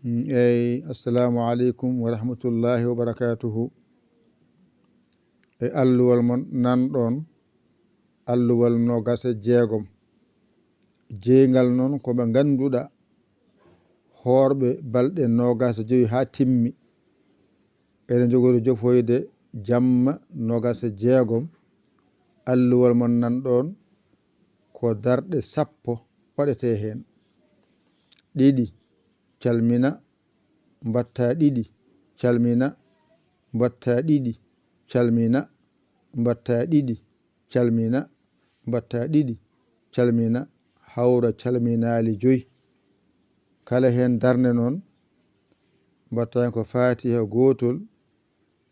eyyi assalamu aleykum wa rahmatullahi wa barakatuhu. E alluwal mon nanɗon alluwal nogas e jeegom jeygal noon koɓe ganduɗa hoorɓe balɗe nogas e joyyi ha timmi eɗen jogori jofoyde jamma nogas e jeegom. Alluwal mon nanɗon ko darɗe sappo waɗete hen. ɗiɗi calmina mbatta ɗiɗi calmina mbatta ɗiɗi calmina mbatta ɗiɗi calmina mbatta ɗiɗi calmina hawra calminali joyyi. Kala hen darde noon mbatta hen ko fatiha gotol,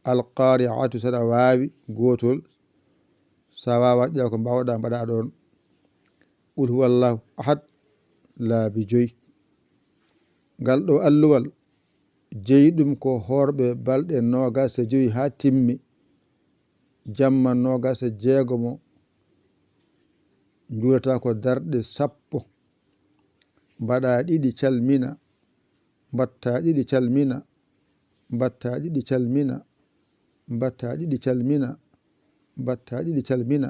alqari'atu saɗa wawi gotol, sa wawa ƴeew ko mbawɗa mbaɗa ɗon, qul huwallahu ahad laabi joyyi. Ngal ɗo alluwal jeeyi ɗum ko horɓe balɗe nogas e joyyi ha timmi jamma nogas e jeegomo juulata ko darɗe sappo. Mbaɗa ɗiɗi calmina mbatta ɗiɗi calmina mbatta ɗiɗi calmina mbatta ɗiɗi calmina mbatta ɗiɗi calmina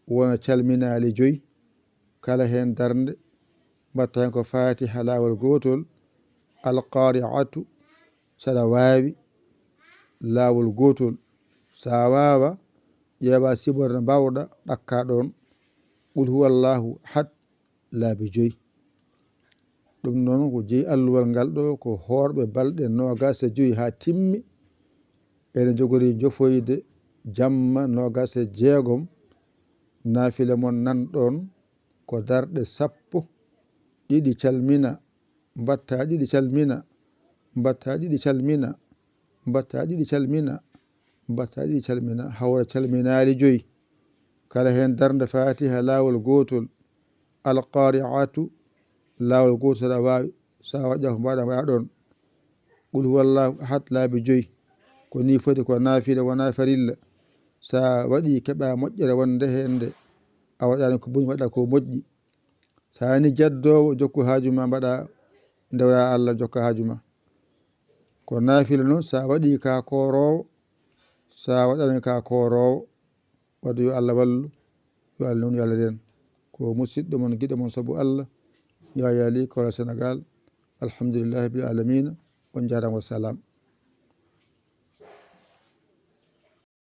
wona calminali joyyi. Kala hen darde mbatta hen ko fatiha lawol gotol, alqari'atu saɗa wawi lawol gotol, sa wawa ƴeewa siborde mbawɗa ɗakka ɗon, qul huwallahu ahad laabi joyyi. ɗum noon ko jeeyi alluwal ngal ɗo ko horɓe balɗe nogas e joyyi ha timmi eɗen jogori jofoyde jamma nogas e jeegom. Naafile mon nanɗon ko darɗe sappo. ɗiɗi calmina mbatta ɗiɗi calmina mbatta ɗiɗi calmina mbatta ɗiɗi calmina mbatta ɗiɗi calmina hawra calminali joyyi. Kala hen darde fatiha lawol gotol, alqari'atu lawol gotol saɗa wawi, sa waɗa ko mbaɗa mbaɗa ɗon, qul huwallahu ahad laabi joyyi. ko ni foti ko naafile wona farilla. Sa waɗi keeɓa moƴƴere wonde hen nde a waɗani ko booni waɗa ko moƴƴi. Sa ni jaddowo jokku hajuma mbaɗa dewɗa Allah jokka hajuma. Ko naafile noon sa waɗi ka korowo, sa waɗani ka korowo wadde yo Allah wallu, yo Allah nunu, yo Allah ren. Ko musidɗo mon guiɗo mon saabu Allah Yaya Ly Kola Sénégal. Alhamdulillahi rabbil alamina. On jarama, wassalam.